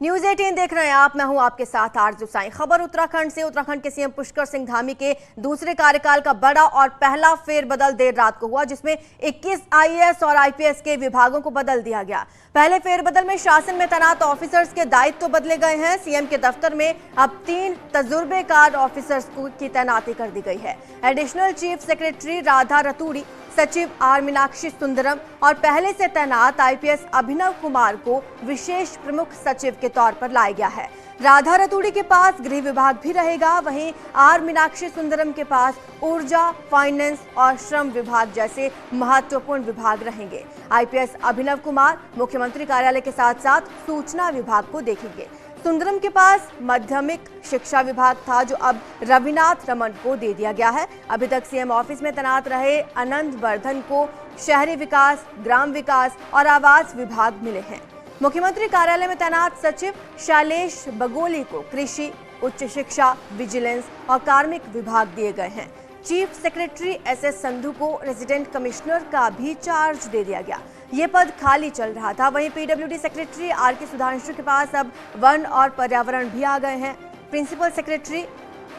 News 18 देख रहे हैं आप। मैं हूं आपके साथ आरजू साईं। खबर उत्तराखंड से। उत्तराखंड के सीएम पुष्कर सिंह धामी के दूसरे कार्यकाल का बड़ा और पहला फेरबदल देर रात को हुआ, जिसमें 21 आईएएस और आईपीएस के विभागों को बदल दिया गया। पहले फेरबदल में शासन में तैनात ऑफिसर्स के दायित्व तो बदले गए हैं। सीएम के दफ्तर में अब 3 तजुर्बेकार ऑफिसर्स की तैनाती कर दी गई है। Additional chief secretary Radha Raturi, सचिव आर मीनाक्षी सुंदरम और पहले से तैनात आईपीएस अभिनव कुमार को विशेष प्रमुख सचिव के तौर पर लाया गया है। राधा रतूड़ी के पास गृह विभाग भी रहेगा, वहीं आर मीनाक्षी सुंदरम के पास ऊर्जा, फाइनेंस और श्रम विभाग जैसे महत्वपूर्ण विभाग रहेंगे। आईपीएस अभिनव कुमार मुख्यमंत्री कार्यालय के साथ साथ सूचना विभाग को देखेंगे। सुंदरम के पास माध्यमिक शिक्षा विभाग था, जो अब रविनाथ रमन को दे दिया गया है। अभी तक सीएम ऑफिस में तैनात रहे अनंत वर्धन को शहरी विकास, ग्राम विकास और आवास विभाग मिले हैं। मुख्यमंत्री कार्यालय में तैनात सचिव शैलेश बगोली को कृषि, उच्च शिक्षा, विजिलेंस और कार्मिक विभाग दिए गए हैं। चीफ सेक्रेटरी एसएस संधू को रेजिडेंट कमिश्नर का भी चार्ज दे दिया गया। ये पद खाली चल रहा था। वहीं पीडब्ल्यूडी सेक्रेटरी आर.के. सुधांशु के पास अब वन और पर्यावरण भी आ गए हैं। प्रिंसिपल सेक्रेटरी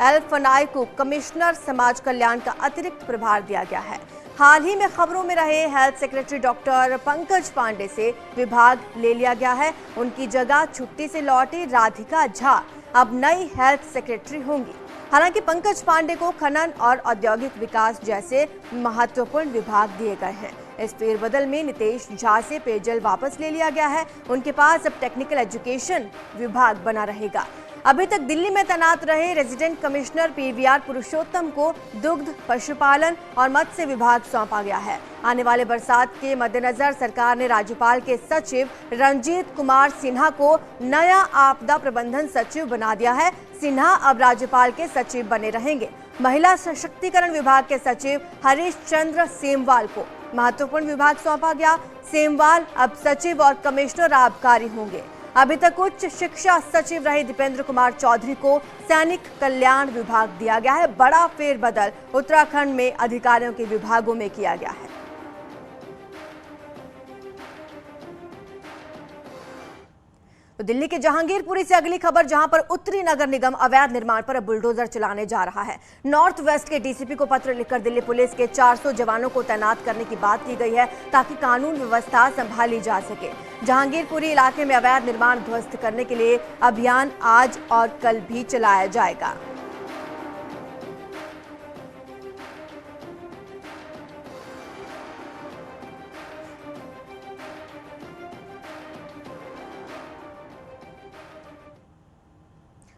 एल फनाई को कमिश्नर समाज कल्याण का अतिरिक्त प्रभार दिया गया है। हाल ही में खबरों में रहे health secretary doctor Pankaj Pandey से विभाग ले लिया गया है। उनकी जगह छुट्टी से लौटी राधिका झा अब नई हेल्थ सेक्रेटरी होंगी। हालांकि पंकज पांडे को खनन और औद्योगिक विकास जैसे महत्वपूर्ण विभाग दिए गए हैं। इस फेरबदल में नितेश झा से पेयजल वापस ले लिया गया है। उनके पास अब टेक्निकल एजुकेशन विभाग बना रहेगा। अभी तक दिल्ली में तैनात रहे रेजिडेंट कमिश्नर पीवीआर पुरुषोत्तम को दुग्ध, पशुपालन और मत्स्य विभाग सौंपा गया है। आने वाले बरसात के मद्देनजर सरकार ने राज्यपाल के सचिव रंजीत कुमार सिन्हा को नया आपदा प्रबंधन सचिव बना दिया है। सिन्हा अब राज्यपाल के सचिव बने रहेंगे। महिला सशक्तिकरण विभाग के सचिव हरीश चंद्र सेमवाल को महत्वपूर्ण विभाग सौंपा गया। सेमवाल अब सचिव और कमिश्नर आबकारी होंगे। अभी तक उच्च शिक्षा सचिव रहे दीपेंद्र कुमार चौधरी को सैनिक कल्याण विभाग दिया गया है। बड़ा फेरबदल उत्तराखंड में अधिकारियों के विभागों में किया गया है। तो दिल्ली के जहांगीरपुरी से अगली खबर, जहां पर उत्तरी नगर निगम अवैध निर्माण पर अब बुलडोजर चलाने जा रहा है। नॉर्थ वेस्ट के डीसीपी को पत्र लिखकर दिल्ली पुलिस के 400 जवानों को तैनात करने की बात की गई है, ताकि कानून व्यवस्था संभाली जा सके। जहांगीरपुरी इलाके में अवैध निर्माण ध्वस्त करने के लिए अभियान आज और कल भी चलाया जाएगा।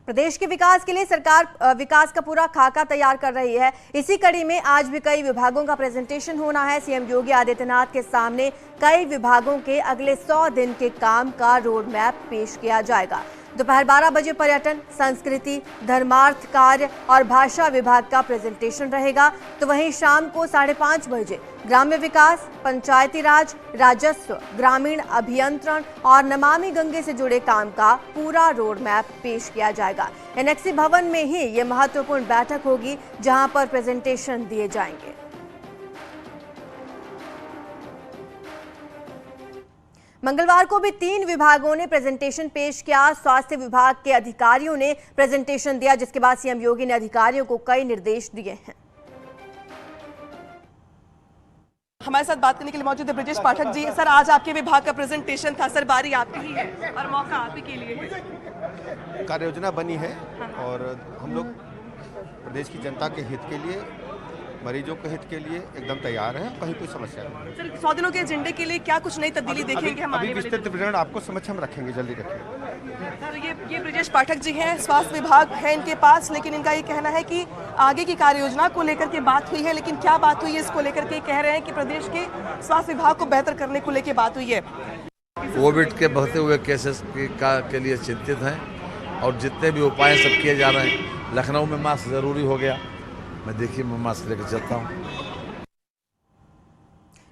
प्रदेश के विकास के लिए सरकार विकास का पूरा खाका तैयार कर रही है। इसी कड़ी में आज भी कई विभागों का प्रेजेंटेशन होना है। सीएम योगी आदित्यनाथ के सामने कई विभागों के अगले 100 दिन के काम का रोड मैप पेश किया जाएगा। दोपहर 12 बजे पर्यटन, संस्कृति, धर्मार्थ कार्य और भाषा विभाग का प्रेजेंटेशन रहेगा। तो वहीं शाम को 5:30 बजे ग्राम्य विकास, पंचायती राज, राजस्व, ग्रामीण अभियंत्रण और नमामि गंगे से जुड़े काम का पूरा रोड मैप पेश किया जाएगा। एनएक्सी भवन में ही ये महत्वपूर्ण बैठक होगी, जहां पर प्रेजेंटेशन दिए जाएंगे। मंगलवार को भी 3 विभागों ने प्रेजेंटेशन पेश किया। स्वास्थ्य विभाग के अधिकारियों ने प्रेजेंटेशन दिया, जिसके बाद सीएम योगी ने अधिकारियों को कई निर्देश दिए हैं। हमारे साथ बात करने के लिए मौजूद है ब्रजेश पाठक जी। सर, आज आपके विभाग का प्रेजेंटेशन था। सर, बारी आपकी ही है और मौका आप ही के लिए है। कार्य योजना बनी है और हम लोग प्रदेश की जनता के हित के लिए, मरीजों के हित के लिए एकदम तैयार हैं। कहीं कोई समस्या नहीं। सर, 100 दिनों के एजेंडे के लिए क्या कुछ नई तब्दीली देखेंगे हम? अभी विस्तृत विवरण आपको समक्ष हम रखेंगे, जल्दी रखेंगे। सर, ये ब्रजेश पाठक जी हैं, स्वास्थ्य विभाग है इनके पास, लेकिन इनका ये कहना है कि आगे की कार्य योजना को लेकर के बात हुई है, लेकिन क्या बात हुई है इसको लेकर के कह रहे हैं कि प्रदेश के स्वास्थ्य विभाग को बेहतर करने को लेकर बात हुई है। कोविड के बढ़ते हुए केसेस के लिए चिंतित हैं और जितने भी उपाय सब किए जा रहे हैं। लखनऊ में मास्क जरूरी हो गया, मैं देखिए मैं मास्क लेकर चलता हूँ।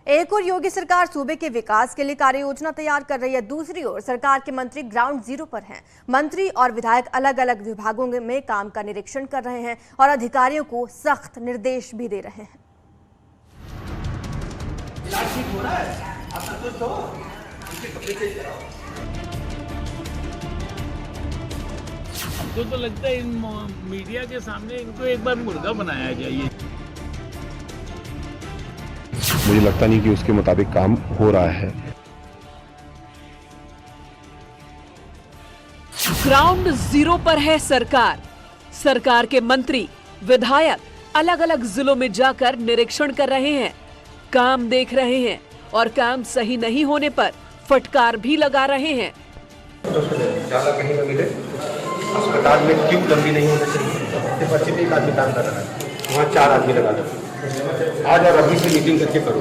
एक और योगी सरकार सूबे के विकास के लिए कार्य योजना तैयार कर रही है। दूसरी ओर सरकार के मंत्री ग्राउंड जीरो पर हैं। मंत्री और विधायक अलग अलग विभागों में काम का निरीक्षण कर रहे हैं और अधिकारियों को सख्त निर्देश भी दे रहे हैं। ठीक हो रहा है, आप संतुष्ट हो? मुझको तो लगता है इन मीडिया के सामने इनको एक बार मुर्गा बनाया जाए। मुझे लगता नहीं कि उसके मुताबिक काम हो रहा है। ग्राउंड जीरो पर है सरकार। सरकार के मंत्री, विधायक अलग अलग जिलों में जाकर निरीक्षण कर रहे हैं, काम देख रहे हैं और काम सही नहीं होने पर फटकार भी लगा रहे हैं। ज्यादा कहीं न मिले, अस्पताल में क्यों लंबी नहीं होनी चाहिए। सिर्फ अच्छे एक आदमी काम कर रहा है, वहाँ 4 आदमी लगा दो। आज और अभी से मीटिंग करके करो।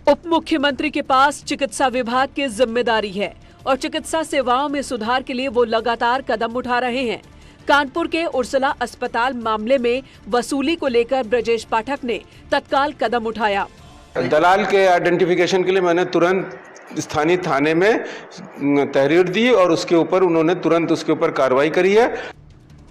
उप मुख्यमंत्री के पास चिकित्सा विभाग की जिम्मेदारी है और चिकित्सा सेवाओं में सुधार के लिए वो लगातार कदम उठा रहे हैं। कानपुर के उर्सुला अस्पताल मामले में वसूली को लेकर ब्रजेश पाठक ने तत्काल कदम उठाया। दलाल के आइडेंटिफिकेशन के लिए मैंने तुरंत स्थानीय थाने में तहरीर दी और उसके ऊपर उन्होंने तुरंत उसके ऊपर कार्रवाई करी है।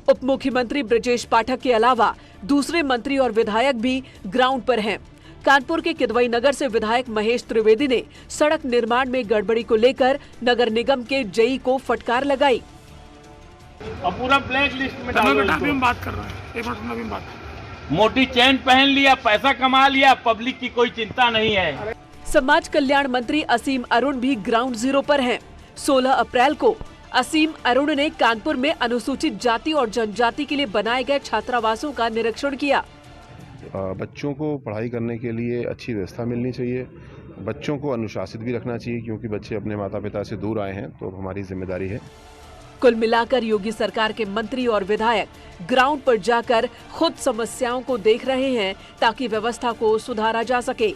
उप मुख्यमंत्री ब्रजेश पाठक के अलावा दूसरे मंत्री और विधायक भी ग्राउंड पर हैं। कानपुर के किदवई नगर से विधायक महेश त्रिवेदी ने सड़क निर्माण में गड़बड़ी को लेकर नगर निगम के जेई को फटकार लगाई। और पूरा ब्लैक लिस्ट में डालो इसको। बात कर रहा है, एक मिनट में बात। मोटी चैन पहन लिया, पैसा कमा लिया, पब्लिक की कोई चिंता नहीं है। समाज कल्याण मंत्री असीम अरुण भी ग्राउंड जीरो पर हैं। 16 अप्रैल को असीम अरुण ने कानपुर में अनुसूचित जाति और जनजाति के लिए बनाए गए छात्रावासों का निरीक्षण किया। बच्चों को पढ़ाई करने के लिए अच्छी व्यवस्था मिलनी चाहिए, बच्चों को अनुशासित भी रखना चाहिए क्योंकि बच्चे अपने माता पिता से दूर आए हैं, तो हमारी जिम्मेदारी है। कुल मिलाकर योगी सरकार के मंत्री और विधायक ग्राउंड पर जाकर खुद समस्याओं को देख रहे हैं ताकि व्यवस्था को सुधारा जा सके।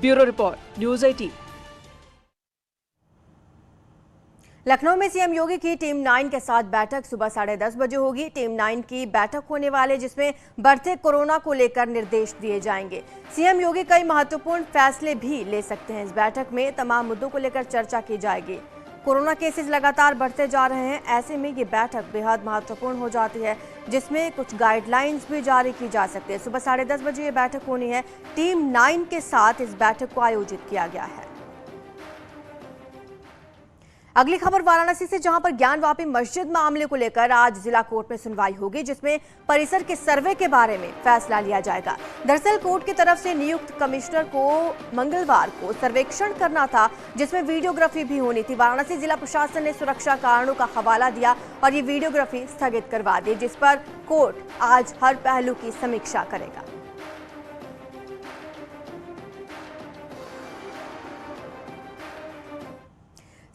Bureau report, news 18। लखनऊ में सीएम योगी की टीम 9 के साथ बैठक सुबह 10:30 बजे होगी। टीम 9 की बैठक होने वाले जिसमें बढ़ते कोरोना को लेकर निर्देश दिए जाएंगे। सीएम योगी कई महत्वपूर्ण फैसले भी ले सकते हैं। इस बैठक में तमाम मुद्दों को लेकर चर्चा की जाएगी। कोरोना केसेस लगातार बढ़ते जा रहे हैं, ऐसे में ये बैठक बेहद महत्वपूर्ण हो जाती है जिसमें कुछ गाइडलाइंस भी जारी की जा सकती है। सुबह 10:30 बजे ये बैठक होनी है। टीम 9 के साथ इस बैठक को आयोजित किया गया है। अगली खबर वाराणसी से, जहां पर ज्ञानवापी मस्जिद मामले को लेकर आज जिला कोर्ट में सुनवाई होगी जिसमें परिसर के सर्वे के बारे में फैसला लिया जाएगा। दरअसल कोर्ट की तरफ से नियुक्त कमिश्नर को मंगलवार को सर्वेक्षण करना था जिसमें वीडियोग्राफी भी होनी थी। वाराणसी जिला प्रशासन ने सुरक्षा कारणों का हवाला दिया और ये वीडियोग्राफी स्थगित करवा दी, जिस पर कोर्ट आज हर पहलू की समीक्षा करेगा।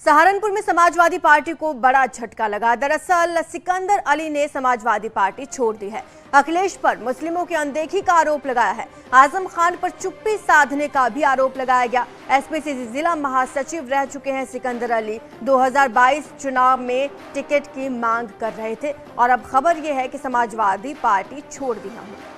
सहारनपुर में समाजवादी पार्टी को बड़ा झटका लगा। दरअसल सिकंदर अली ने समाजवादी पार्टी छोड़ दी है। अखिलेश पर मुस्लिमों की अनदेखी का आरोप लगाया है। आजम खान पर चुप्पी साधने का भी आरोप लगाया गया। एसपीसीसी जिला महासचिव रह चुके हैं सिकंदर अली। 2022 चुनाव में टिकट की मांग कर रहे थे और अब खबर यह है कि समाजवादी पार्टी छोड़ दी है।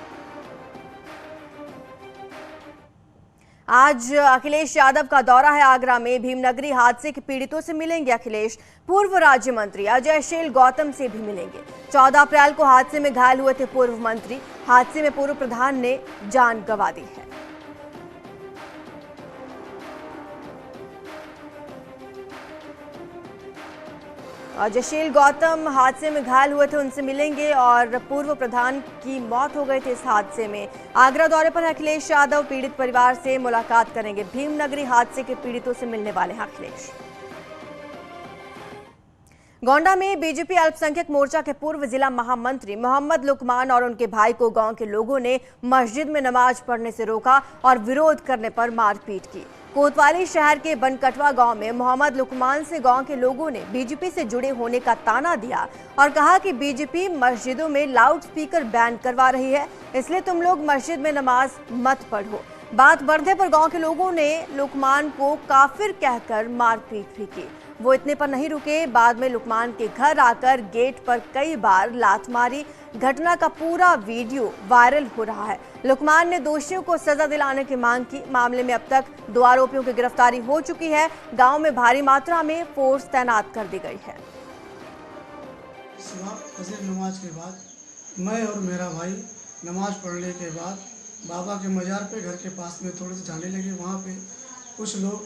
आज अखिलेश यादव का दौरा है आगरा में। भीमनगरी हादसे के पीड़ितों से मिलेंगे अखिलेश। पूर्व राज्य मंत्री अजय शील गौतम से भी मिलेंगे। 14 अप्रैल को हादसे में घायल हुए थे पूर्व मंत्री। हादसे में पूर्व प्रधान ने जान गंवा दी है। अजय शील गौतम हादसे में घायल हुए थे, उनसे मिलेंगे और पूर्व प्रधान की मौत हो गई थी इस हादसे में। आगरा दौरे पर अखिलेश यादव पीड़ित परिवार से मुलाकात करेंगे। भीमनगरी हादसे के पीड़ितों से मिलने वाले हैं अखिलेश। गोंडा में बीजेपी अल्पसंख्यक मोर्चा के पूर्व जिला महामंत्री मोहम्मद लुकमान और उनके भाई को गांव के लोगों ने मस्जिद में नमाज पढ़ने से रोका और विरोध करने पर मारपीट की। कोतवाली शहर के बनकटवा गांव में मोहम्मद लुकमान से गांव के लोगों ने बीजेपी से जुड़े होने का ताना दिया और कहा कि बीजेपी मस्जिदों में लाउड स्पीकर बैन करवा रही है, इसलिए तुम लोग मस्जिद में नमाज मत पढ़ो। बात बढ़ने पर गांव के लोगों ने लुकमान को काफिर कहकर मारपीट भी की। वो इतने पर नहीं रुके, बाद में लुकमान के घर आकर गेट पर कई बार लात मारी। घटना का पूरा वीडियो वायरल हो रहा है। लुकमान ने दोषियों को सजा दिलाने की मांग की। मामले में अब तक 2 आरोपियों की गिरफ्तारी हो चुकी है। गांव में भारी मात्रा में फोर्स तैनात कर दी गई है। सुबह फजर नमाज के बाद मैं और मेरा भाई नमाज पढ़ने के बाद बाबा के मज़ार पे घर के पास में थोड़े से जाने लगे। वहाँ पे कुछ लोग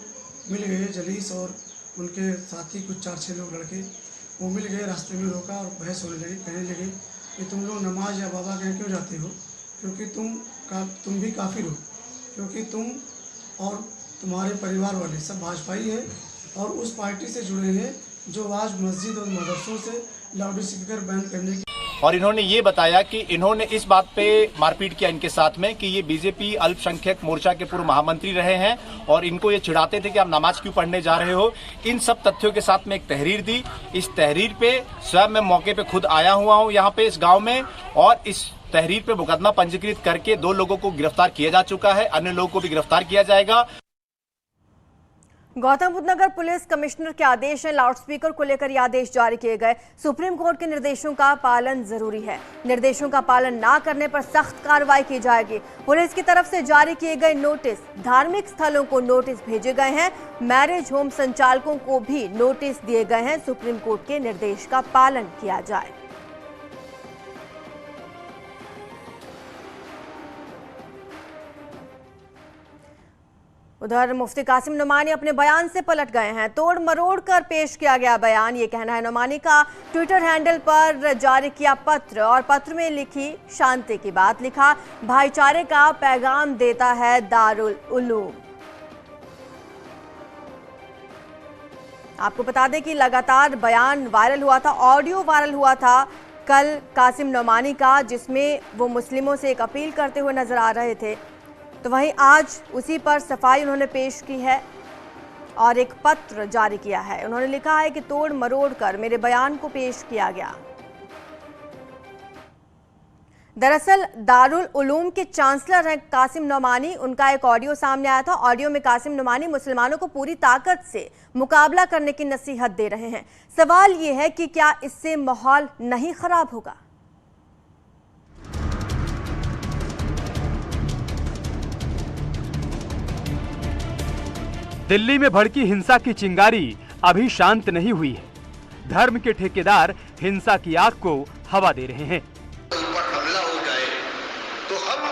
मिल गए, जलीस और उनके साथी कुछ 4-6 लोग लड़के। वो मिल गए, रास्ते में रोका और बहस होने लगी, कहने लगे कि तुम लोग नमाज या बाबा के यहाँ क्यों जाते हो, क्योंकि तुम भी काफिर हो, क्योंकि तुम और तुम्हारे परिवार वाले सब भाजपाई हैं और उस पार्टी से जुड़े हैं जो आज मस्जिद और मदरसों से लाउड स्पीकर बैन करने की। और इन्होंने ये बताया कि इन्होंने इस बात पे मारपीट किया इनके साथ में कि ये बीजेपी अल्पसंख्यक मोर्चा के पूर्व महामंत्री रहे हैं और इनको ये चिढ़ाते थे कि आप नमाज क्यों पढ़ने जा रहे हो। इन सब तथ्यों के साथ में एक तहरीर दी। इस तहरीर पे स्वयं मैं मौके पे खुद आया हुआ हूँ यहाँ पे इस गाँव में, और इस तहरीर पे मुकदमा पंजीकृत करके 2 लोगों को गिरफ्तार किया जा चुका है, अन्य लोगों को भी गिरफ्तार किया जाएगा। गौतम बुद्ध नगर पुलिस कमिश्नर के आदेश हैं, लाउडस्पीकर को लेकर ये आदेश जारी किए गए। सुप्रीम कोर्ट के निर्देशों का पालन जरूरी है, निर्देशों का पालन ना करने पर सख्त कार्रवाई की जाएगी। पुलिस की तरफ से जारी किए गए नोटिस, धार्मिक स्थलों को नोटिस भेजे गए हैं, मैरिज होम संचालकों को भी नोटिस दिए गए हैं। सुप्रीम कोर्ट के निर्देश का पालन किया जाए। उधर मुफ्ती कासिम नोमानी अपने बयान से पलट गए हैं। तोड़ मरोड़ कर पेश किया गया बयान, ये कहना है नोमानी का। ट्विटर हैंडल पर जारी किया पत्र और पत्र में लिखी शांति की बात, लिखा भाईचारे का पैगाम देता है दारुल उलूम। आपको बता दें कि लगातार बयान वायरल हुआ था, ऑडियो वायरल हुआ था कल कासिम नोमानी का, जिसमें वो मुस्लिमों से एक अपील करते हुए नजर आ रहे थे। तो वहीं आज उसी पर सफाई उन्होंने पेश की है और एक पत्र जारी किया है। उन्होंने लिखा है कि तोड़ मरोड़ कर मेरे बयान को पेश किया गया। दरअसल दारुल उलूम के चांसलर हैं कासिम नोमानी, उनका एक ऑडियो सामने आया था। ऑडियो में कासिम नोमानी मुसलमानों को पूरी ताकत से मुकाबला करने की नसीहत दे रहे हैं। सवाल ये है कि क्या इससे माहौल नहीं खराब होगा? दिल्ली में भड़की हिंसा की चिंगारी अभी शांत नहीं हुई है। धर्म के ठेकेदार हिंसा की आग को हवा दे रहे हैं। ऊपर हमला हो जाए तो हम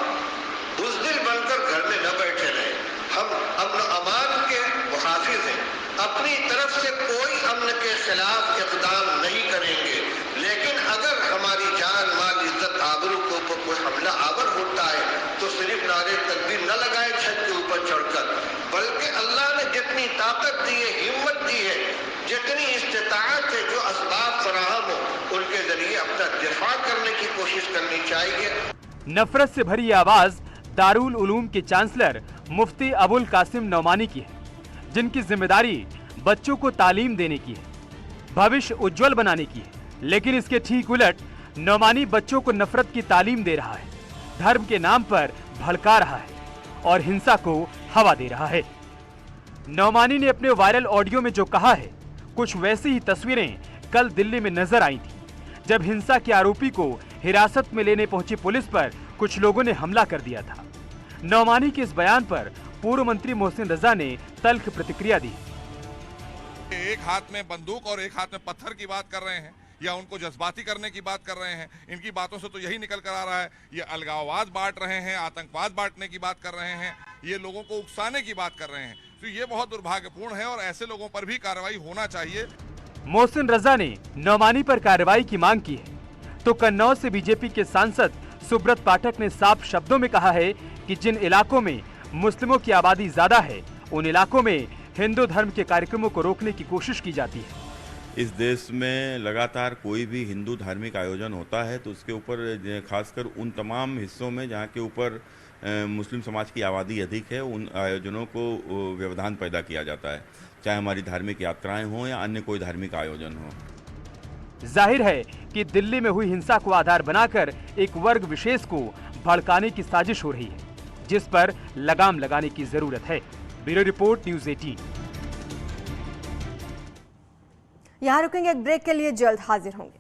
बुज़दिल बनकर घर में न बैठे रहे। हम अमन अमान के मुहाफिज हैं। अपनी तरफ से कोई अमन के खिलाफ इक़दाम नहीं करेंगे, लेकिन अगर हमारी जान माल इज्जत आबरू के ऊपर कोई हमला आवर होता है तो सिर्फ नारे तकबीर न लगाए छत के ऊपर चढ़कर, बल्कि अल्लाह ने जितनी ताकत दी है, हिम्मत दी है, जितनी इस्तिताअत है, जो असबाब फराहम हो, उनके जरिए अपना दिफा करने की कोशिश करनी चाहिए। नफरत से भरी आवाज दारुल उलूम के चांसलर मुफ्ती अबुल कासिम नोमानी की है, जिनकी जिम्मेदारी बच्चों को तालीम देने की है, भविष्य उज्जवल बनाने की है। लेकिन इसके ठीक उलट नोमानी बच्चों को नफरत की तालीम दे रहा है, धर्म के नाम पर भड़का रहा है और हिंसा को हवा दे रहा है। नोमानी ने अपने वायरल ऑडियो में जो कहा है, कुछ वैसी ही तस्वीरें कल दिल्ली में नजर आई थी, जब हिंसा के आरोपी को हिरासत में लेने पहुंची पुलिस पर कुछ लोगों ने हमला कर दिया था। नोमानी के इस बयान पर पूर्व मंत्री मोहसिन रजा ने तल्ख प्रतिक्रिया दी। एक हाथ में बंदूक और एक हाथ में पत्थर की बात कर रहे हैं या उनको जज्बाती करने की बात कर रहे हैं। इनकी बातों से तो यही निकल कर आ रहा है, ये अलगाववाद बांट रहे हैं, आतंकवाद बांटने की बात कर रहे हैं, ये लोगों को उकसाने की बात कर रहे हैं। तो ये बहुत दुर्भाग्यपूर्ण है और ऐसे लोगों पर भी कार्रवाई होना चाहिए। मोहसिन रजा ने नोमानी पर कार्रवाई की मांग की है, तो कन्नौज से बीजेपी के सांसद सुब्रत पाठक ने साफ शब्दों में कहा है कि जिन इलाकों में मुस्लिमों की आबादी ज्यादा है, उन इलाकों में हिंदू धर्म के कार्यक्रमों को रोकने की कोशिश की जाती है। इस देश में लगातार कोई भी हिंदू धार्मिक आयोजन होता है तो उसके ऊपर खासकर उन तमाम हिस्सों में जहाँ के ऊपर मुस्लिम समाज की आबादी अधिक है, उन आयोजनों को व्यवधान पैदा किया जाता है, चाहे हमारी धार्मिक यात्राएं हों या अन्य कोई धार्मिक आयोजन हो। जाहिर है कि दिल्ली में हुई हिंसा को आधार बनाकर एक वर्ग विशेष को भड़काने की साजिश हो रही है, जिस पर लगाम लगाने की जरूरत है। Bureau report, news 18। यहाँ रुकेंगे एक ब्रेक के लिए, जल्द हाजिर होंगे।